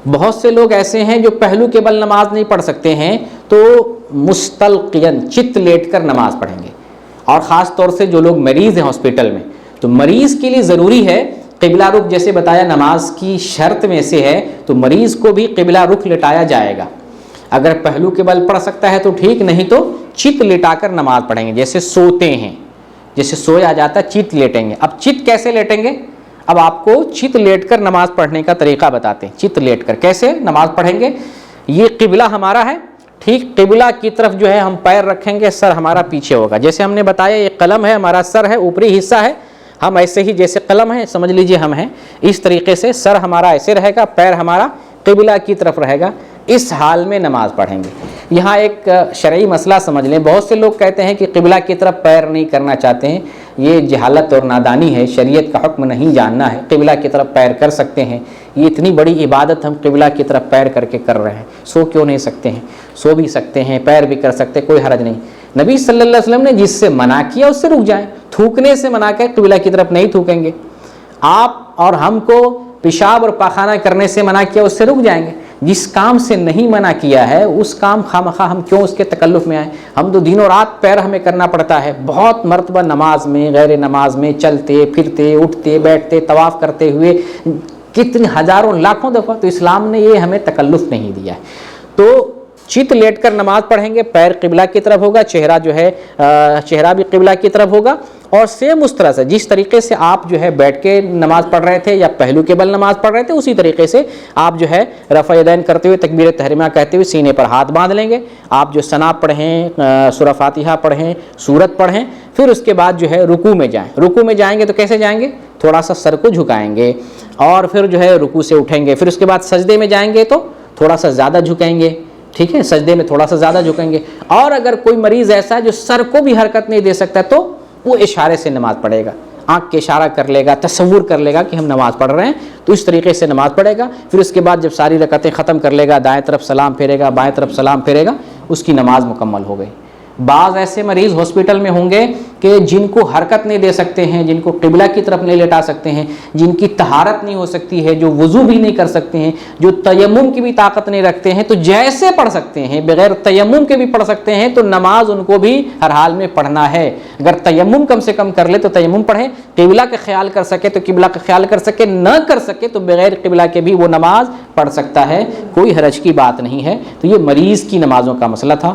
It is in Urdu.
بہت سے لوگ ایسے ہیں جو پہلو کے بل نماز نہیں پڑھ سکتے ہیں تو مستلقین چت لیٹ کر نماز پڑھیں گے، اور خاص طور سے جو لوگ مریض ہیں ہاسپٹل میں، تو مریض کے لیے ضروری ہے قبلہ رخ، جیسے بتایا نماز کی شرط میں سے ہے، تو مریض کو بھی قبلہ رخ لٹایا جائے گا۔ اگر پہلو کے بل پڑھ سکتا ہے تو ٹھیک، نہیں تو چت لٹا کر نماز پڑھیں گے، جیسے سوتے ہیں، جیسے سویا جاتا ہے چت لیٹیں گے۔ اب چت کیسے لیٹیں گے؟ اب آپ کو چت لیٹ کر نماز پڑھنے کا طریقہ بتاتے ہیں۔ چت لیٹ کر کیسے نماز پڑھیں گے؟ یہ قبلہ ہمارا ہے، ٹھیک، قبلہ کی طرف جو ہے ہم پیر رکھیں گے، سر ہمارا پیچھے ہوگا، جیسے ہم نے بتایا یہ قلم ہے، ہمارا سر ہے، اوپری حصہ ہے، ہم ایسے ہی جیسے قلم ہے سمجھ لیجئے ہم ہیں، اس طریقے سے سر ہمارا ایسے رہے گا، پیر ہمارا قبلہ کی طرف رہے گا، اس حال میں نماز پڑھیں گے۔ یہاں ایک شرعی مسئلہ سمجھ لیں، بہت سے لوگ کہتے ہیں کہ قبلہ کی طرف پیر نہیں کرنا چاہتے ہیں، یہ جہالت اور نادانی ہے، شریعت کا حکم نہیں جاننا ہے، قبلہ کی طرف پیر کر سکتے ہیں، یہ اتنی بڑی عبادت ہم قبلہ کی طرف پیر کر کے کر رہے ہیں، سو کیوں نہیں سکتے ہیں؟ سو بھی سکتے ہیں، پیر بھی کر سکتے ہیں، کوئی حرج نہیں۔ نبی صلی اللہ علیہ وسلم نے جس سے منع کیا اس سے رک جائیں، تھوکنے سے منع کیا، قبلہ کی طرف نہیں تھوکیں گے۔ آپ اور ہم کو پیشاب اور پاخانہ کرنے سے منع کیا اس سے رک جائیں گے۔ جس کام سے نہیں منع کیا ہے اس کام خواہ ہم کیوں اس کے تکلف میں آئیں؟ ہم تو دن و رات پیر ہمیں کرنا پڑتا ہے، بہت مرتبہ نماز میں، غیر نماز میں، چلتے پھرتے اٹھتے بیٹھتے طواف کرتے ہوئے کتنے ہزاروں لاکھوں دفعہ، تو اسلام نے یہ ہمیں تکلف نہیں دیا ہے۔ تو چت لیٹ کر نماز پڑھیں گے، پیر قبلہ کی طرف ہوگا، چہرہ جو ہے چہرہ بھی قبلہ کی طرف ہوگا، اور سیم اس طرح سے جس طریقے سے آپ جو ہے بیٹھ کے نماز پڑھ رہے تھے یا پہلو کے بل نماز پڑھ رہے تھے، اسی طریقے سے آپ جو ہے رفع یدین کرتے ہوئے تکبیر تحریمہ کہتے ہوئے سینے پر ہاتھ باندھ لیں گے۔ آپ جو ثنا پڑھیں، سورہ فاتحہ پڑھیں، سورت پڑھیں، پھر اس کے بعد جو ہے رکوع میں جائیں۔ رکوع میں جائیں گے تو کیسے جائیں گے؟ تھوڑا سا سر کو جھکائیں گے اور پھر جو ہے رکوع سے اٹھیں گے۔ پھر اس کے بعد سجدے میں جائیں گے تو تھوڑا سا زیادہ جھکائیں گے، ٹھیک ہے، سجدے میں تھوڑا سا زیادہ جھکیں گے۔ اور اگر کوئی مریض ایسا ہے جو سر کو بھی حرکت نہیں دے سکتا تو وہ اشارے سے نماز پڑھے گا، آنکھ کے اشارہ کر لے گا، تصور کر لے گا کہ ہم نماز پڑھ رہے ہیں، تو اس طریقے سے نماز پڑھے گا۔ پھر اس کے بعد جب ساری رکعتیں ختم کر لے گا، دائیں طرف سلام پھیرے گا، بائیں طرف سلام پھیرے گا، اس کی نماز مکمل ہو گئی۔ بعض ایسے مریض ہاسپٹل میں ہوں گے کہ جن کو حرکت نہیں دے سکتے ہیں، جن کو قبلہ کی طرف نہیں لٹا سکتے ہیں، جن کی طہارت نہیں ہو سکتی ہے، جو وضو بھی نہیں کر سکتے ہیں، جو تیمم کی بھی طاقت نہیں رکھتے ہیں، تو جیسے پڑھ سکتے ہیں، بغیر تیمم کے بھی پڑھ سکتے ہیں، تو نماز ان کو بھی ہر حال میں پڑھنا ہے۔ اگر تیمم کم سے کم کر لے تو تیمم پڑھیں، قبلہ کا خیال کر سکے تو قبلہ کا خیال کر سکے، نہ کر سکے تو بغیر قبلہ کے بھی وہ نماز پڑھ سکتا ہے، کوئی حرج کی بات نہیں ہے۔ تو یہ مریض کی نمازوں کا مسئلہ تھا۔